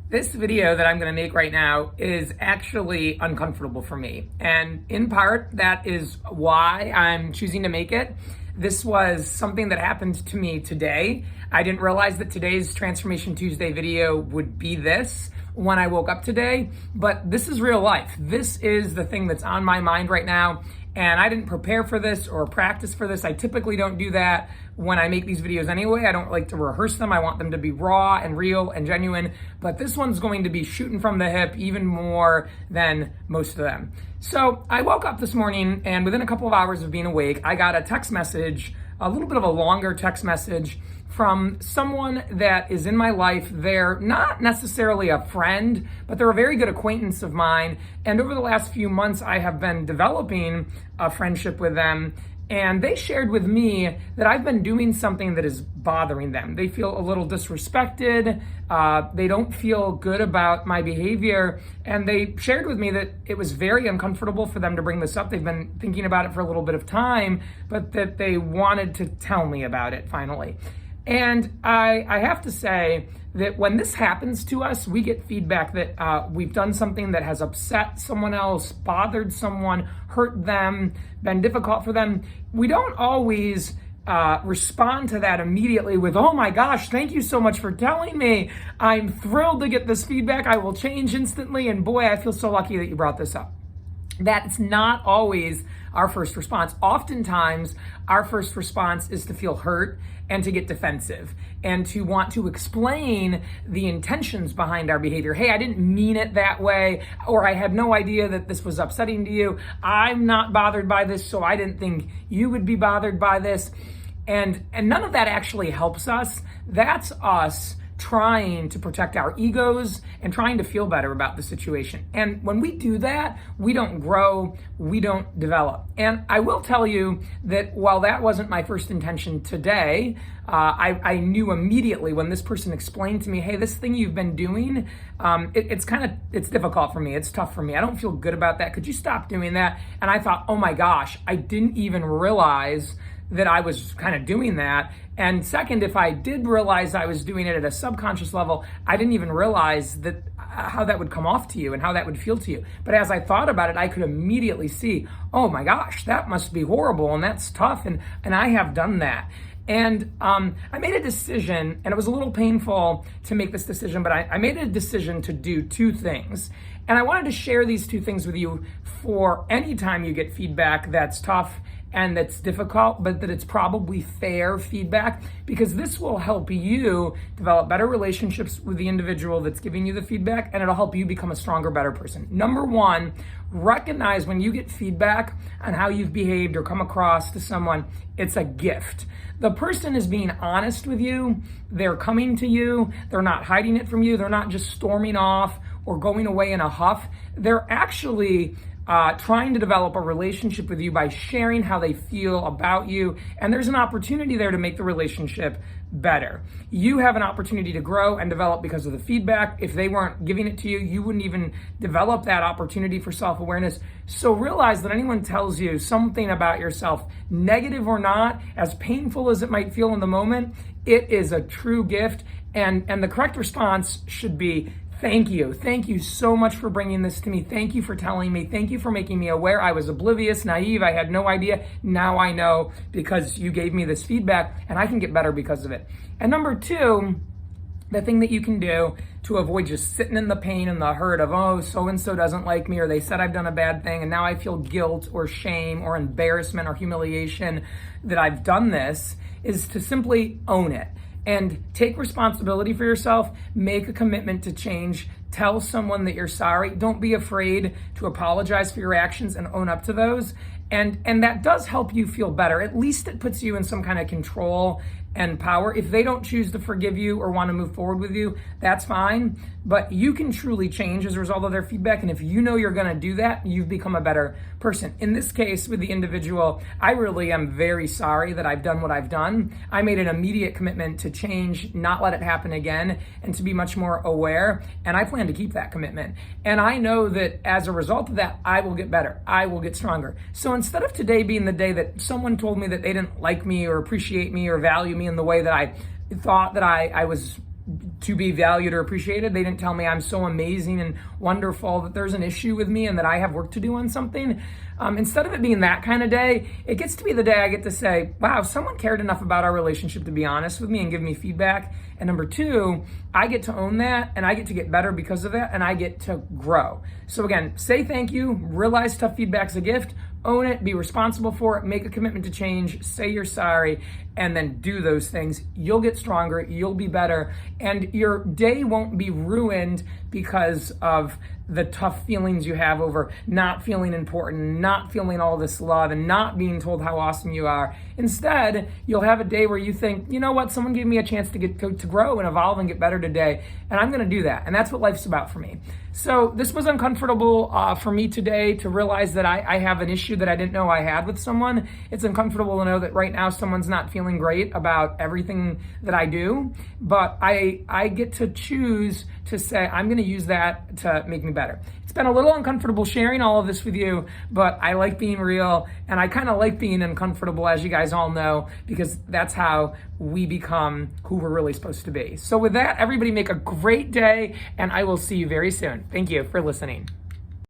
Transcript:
This video that I'm going to make right now is actually uncomfortable for me. And in part, that is why I'm choosing to make it. This was something that happened to me today. I didn't realize that today's Transformation Tuesday video would be this when I woke up today, but this is real life. This is the thing that's on my mind right now. And I didn't prepare for this or practice for this. I typically don't do that when I make these videos anyway. I don't like to rehearse them. I want them to be raw and real and genuine. But this one's going to be shooting from the hip even more than most of them. So I woke up this morning, and within a couple of hours of being awake, I got a text message, a little bit of a longer text message from someone that is in my life. They're not necessarily a friend, but they're a very good acquaintance of mine. And over the last few months, I have been developing a friendship with them. And they shared with me that I've been doing something that is bothering them. They feel a little disrespected. They don't feel good about my behavior. And they shared with me that it was very uncomfortable for them to bring this up. They've been thinking about it for a little bit of time, but that they wanted to tell me about it finally. And I have to say that when this happens to us, we get feedback that we've done something that has upset someone else, bothered someone, hurt them, been difficult for them. We don't always respond to that immediately with, oh my gosh, thank you so much for telling me. I'm thrilled to get this feedback. I will change instantly. And boy, I feel so lucky that you brought this up. That's not always our first response. Oftentimes, our first response is to feel hurt and to get defensive and to want to explain the intentions behind our behavior. Hey, I didn't mean it that way, or I had no idea that this was upsetting to you. I'm not bothered by this, so I didn't think you would be bothered by this. And none of that actually helps us. That's us trying to protect our egos and trying to feel better about the situation. And when we do that, we don't grow, we don't develop. And I will tell you that while that wasn't my first intention today, I knew immediately when this person explained to me, hey, this thing you've been doing, it's difficult for me. It's tough for me. I don't feel good about that. Could you stop doing that? And I thought, oh my gosh, I didn't even realize that I was kind of doing that. And second, if I did realize I was doing it at a subconscious level, I didn't even realize that how that would come off to you and how that would feel to you. But as I thought about it, I could immediately see, oh my gosh, that must be horrible and that's tough. And I have done that. And I made a decision, and it was a little painful to make this decision, but I made a decision to do two things. And I wanted to share these two things with you for any time you get feedback that's tough and that's difficult, but that it's probably fair feedback, because this will help you develop better relationships with the individual that's giving you the feedback, and it'll help you become a stronger, better person. Number one, recognize when you get feedback on how you've behaved or come across to someone, it's a gift. The person is being honest with you. They're coming to you. They're not hiding it from you. They're not just storming off or going away in a huff. They're actually trying to develop a relationship with you by sharing how they feel about you. And there's an opportunity there to make the relationship better. You have an opportunity to grow and develop because of the feedback. If they weren't giving it to you, you wouldn't even develop that opportunity for self-awareness. So realize that anyone tells you something about yourself, negative or not, as painful as it might feel in the moment, it is a true gift. And the correct response should be, thank you. Thank you so much for bringing this to me. Thank you for telling me. Thank you for making me aware. I was oblivious, naive. I had no idea. Now I know because you gave me this feedback, and I can get better because of it. And number two, the thing that you can do to avoid just sitting in the pain and the hurt of, oh, so-and-so doesn't like me, or they said I've done a bad thing, and now I feel guilt or shame or embarrassment or humiliation that I've done this, is to simply own it. And take responsibility for yourself, make a commitment to change, tell someone that you're sorry. Don't be afraid to apologize for your actions and own up to those. And that does help you feel better. At least it puts you in some kind of control and power. If they don't choose to forgive you or want to move forward with you, that's fine. But you can truly change as a result of their feedback. And if you know you're going to do that, you've become a better person. In this case, with the individual, I really am very sorry that I've done what I've done. I made an immediate commitment to change, not let it happen again, and to be much more aware. And I plan to keep that commitment. And I know that as a result of that, I will get better. I will get stronger. So instead of today being the day that someone told me that they didn't like me or appreciate me or value me in the way that I thought that I was to be valued or appreciated. They didn't tell me I'm so amazing and wonderful, that there's an issue with me and that I have work to do on something. Instead of it being that kind of day, it gets to be the day I get to say, wow, someone cared enough about our relationship to be honest with me and give me feedback. And number two, I get to own that and I get to get better because of that and I get to grow. So again, say thank you, realize tough feedback's a gift, own it, be responsible for it, make a commitment to change, say you're sorry, and then do those things. You'll get stronger, you'll be better, and your day won't be ruined because of the tough feelings you have over not feeling important, not feeling all this love, and not being told how awesome you are. Instead, you'll have a day where you think, you know what, someone gave me a chance to grow and evolve and get better today, and I'm gonna do that. And that's what life's about for me. So this was uncomfortable for me today to realize that I have an issue that I didn't know I had with someone. It's uncomfortable to know that right now someone's not feeling great about everything that I do, but I get to choose to say, I'm gonna use that to make me better. It's been a little uncomfortable sharing all of this with you, but I like being real and I kind of like being uncomfortable, as you guys all know, because that's how we become who we're really supposed to be. So with that, everybody make a great day and I will see you very soon. Thank you for listening.